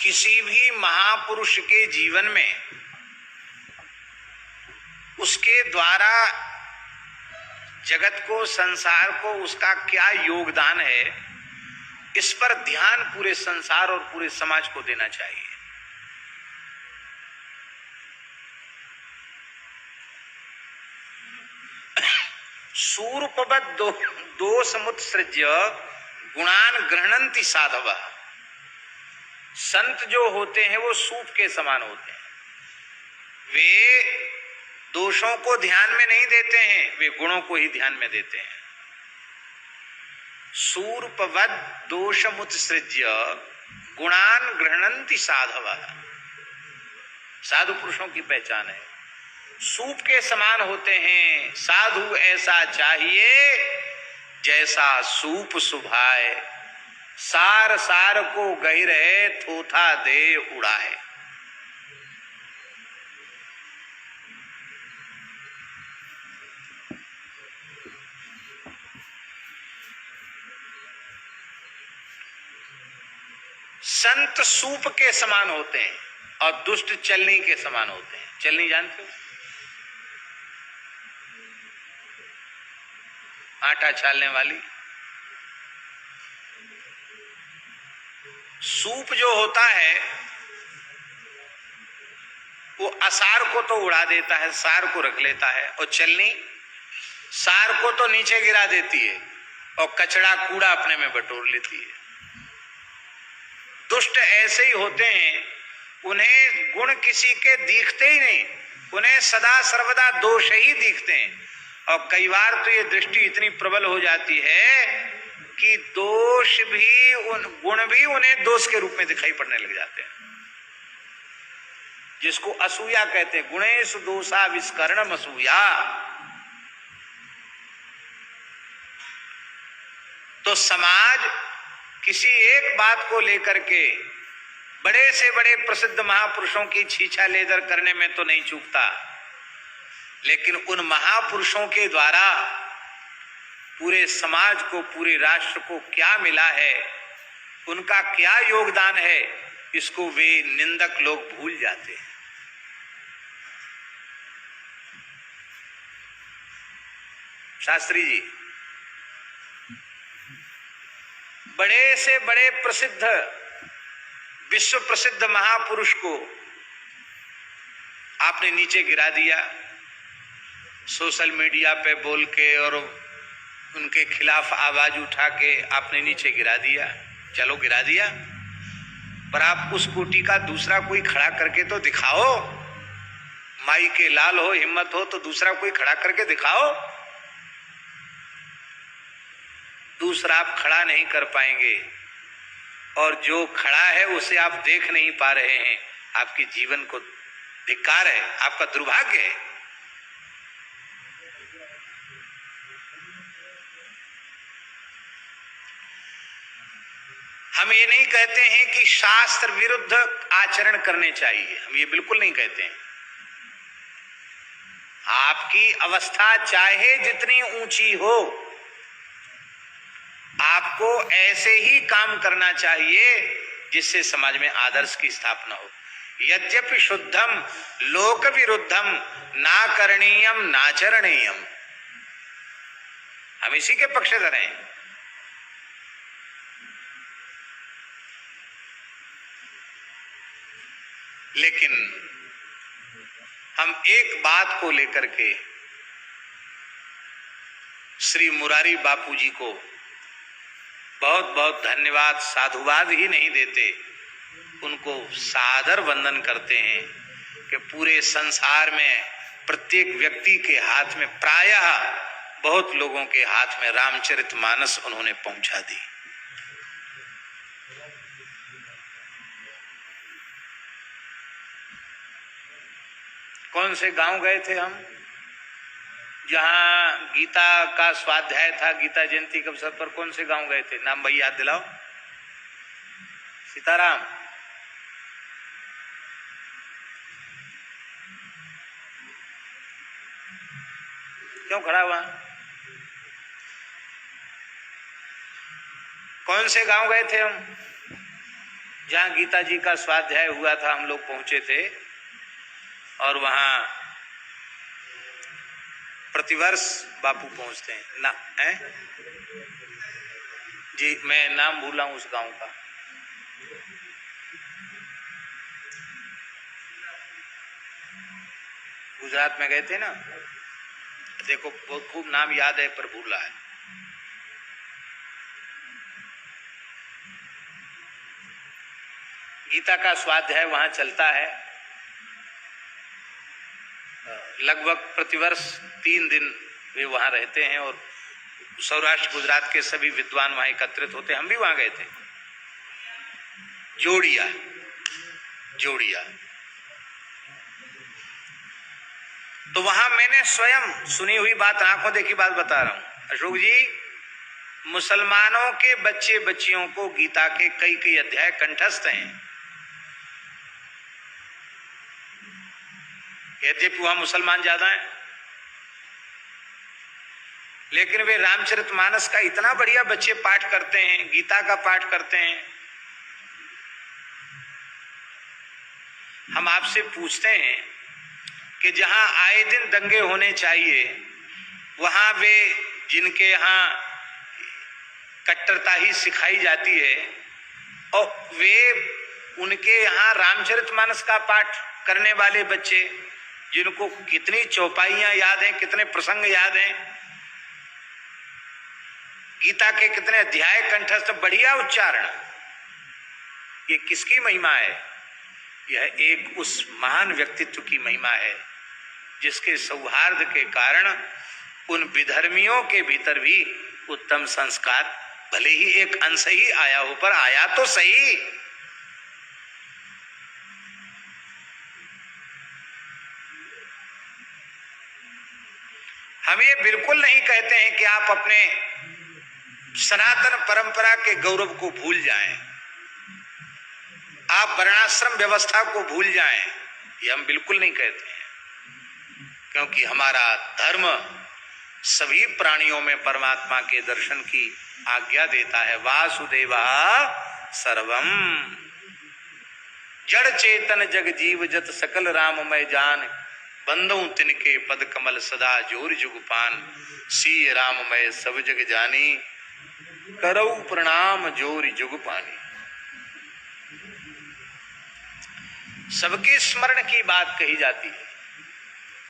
किसी भी महापुरुष के जीवन में उसके द्वारा जगत को, संसार को उसका क्या योगदान है, इस पर ध्यान पूरे संसार और पूरे समाज को देना चाहिए। सूर्पवद दोषमुत्सृज्य गुणान गृह्णन्ति साधव। संत जो होते हैं वो सूप के समान होते हैं। वे दोषों को ध्यान में नहीं देते हैं, वे गुणों को ही ध्यान में देते हैं। सूर्पवद दोषमुत्सृज्य गुणान गृह्णन्ति साधव। साधु पुरुषों की पहचान है, सूप के समान होते हैं। साधु ऐसा चाहिए जैसा सूप सुभाए, सार सार को गहिर है, थोथा दे उड़ाए। संत सूप के समान होते हैं और दुष्ट चलनी के समान होते हैं। चलनी जानते हो? आटा छालने वाली। सूप जो होता है वो असार को तो उड़ा देता है, सार को रख लेता है, और चलनी सार को तो नीचे गिरा देती है और कचड़ा कूड़ा अपने में बटोर लेती है। दुष्ट ऐसे ही होते हैं, उन्हें गुण किसी के दिखते ही नहीं, उन्हें सदा सर्वदा दोष ही दिखते हैं। और कई बार तो ये दृष्टि इतनी प्रबल हो जाती है कि दोष भी, गुण भी उन्हें दोष के रूप में दिखाई पड़ने लग जाते हैं, जिसको असूया कहते हैं। गुणेश दोषा विस्करणम असूया। तो समाज किसी एक बात को लेकर के बड़े से बड़े प्रसिद्ध महापुरुषों की छीछा लेदर करने में तो नहीं चूकता, लेकिन उन महापुरुषों के द्वारा पूरे समाज को, पूरे राष्ट्र को क्या मिला है, उनका क्या योगदान है, इसको वे निंदक लोग भूल जाते हैं। शास्त्री जी बड़े से बड़े प्रसिद्ध, विश्व प्रसिद्ध महापुरुष को आपने नीचे गिरा दिया, सोशल मीडिया पे बोल के और उनके खिलाफ आवाज उठा के आपने नीचे गिरा दिया। चलो गिरा दिया, पर आप उस कोटि का दूसरा कोई खड़ा करके तो दिखाओ। माई के लाल हो, हिम्मत हो तो दूसरा कोई खड़ा करके दिखाओ। दूसरा आप खड़ा नहीं कर पाएंगे, और जो खड़ा है उसे आप देख नहीं पा रहे हैं। आपके जीवन को धिक्कार है, आपका दुर्भाग्य है। हम ये नहीं कहते हैं कि शास्त्र विरुद्ध आचरण करने चाहिए, हम ये बिल्कुल नहीं कहते हैं। आपकी अवस्था चाहे जितनी ऊंची हो, आपको ऐसे ही काम करना चाहिए जिससे समाज में आदर्श की स्थापना हो। यद्यपि शुद्धम लोक विरुद्धम ना करणीयम नाचरणीयम, हम इसी के पक्षधर हैं। लेकिन हम एक बात को लेकर के श्री मुरारी बापू जी को बहुत बहुत धन्यवाद, साधुवाद ही नहीं देते, उनको सादर वंदन करते हैं कि पूरे संसार में प्रत्येक व्यक्ति के हाथ में, प्रायः बहुत लोगों के हाथ में रामचरितमानस उन्होंने पहुंचा दी। कौन से गांव गए थे हम, जहां गीता का स्वाध्याय था, गीता जयंती के अवसर पर? कौन से गांव गए थे? नाम भाई याद दिलाओ। सीताराम। क्यों खड़ा हुआ? कौन से गांव गए थे हम? जहाँ गीता जी का स्वाध्याय हुआ था हम लोग पहुंचे थे, और वहाँ प्रतिवर्ष बापू पहुंचते हैं ना है? जी मैं नाम भूला हूँ उस गांव का। गुजरात में गए थे ना, देखो बहुत खूब नाम याद है पर भूल रहा है। गीता का स्वाध्याय वहां चलता है, लगभग प्रतिवर्ष 3 दिन वे वहां रहते हैं और सौराष्ट्र गुजरात के सभी विद्वान वहां एकत्रित होते हैं। हम भी वहां गए थे, जोड़िया। तो वहां मैंने स्वयं सुनी हुई बात, आंखों देखी बात बता रहा हूं अशोक जी। मुसलमानों के बच्चे बच्चियों को गीता के कई कई अध्याय कंठस्थ हैं। यद्यपि वहां मुसलमान ज्यादा हैं, लेकिन वे रामचरितमानस का इतना बढ़िया बच्चे पाठ करते हैं, गीता का पाठ करते हैं। हम आपसे पूछते हैं कि जहां आए दिन दंगे होने चाहिए, वहां वे जिनके यहां कट्टरता ही सिखाई जाती है, और वे उनके यहां रामचरितमानस का पाठ करने वाले बच्चे, जिनको कितनी चौपाइयां याद हैं, कितने प्रसंग याद हैं, गीता के कितने अध्याय कंठस्थ, बढ़िया उच्चारण, ये किसकी महिमा है? यह एक उस महान व्यक्तित्व की महिमा है जिसके सौहार्द के कारण उन विधर्मियों के भीतर भी उत्तम संस्कार, भले ही एक अंश ही आया हो पर आया तो सही। हम ये बिल्कुल नहीं कहते हैं कि आप अपने सनातन परंपरा के गौरव को भूल जाएं, आप वर्णाश्रम व्यवस्था को भूल जाएं, ये हम बिल्कुल नहीं कहते हैं, क्योंकि हमारा धर्म सभी प्राणियों में परमात्मा के दर्शन की आज्ञा देता है। वासुदेवा सर्वम, जड़ चेतन जग जीव जत सकल राममय जान, बंदों तिनके पद कमल सदा जोर जुगपान, सी राममय सब जग जानी, करऊ प्रणाम जोर जुग पानी। सबके स्मरण की बात कही जाती है।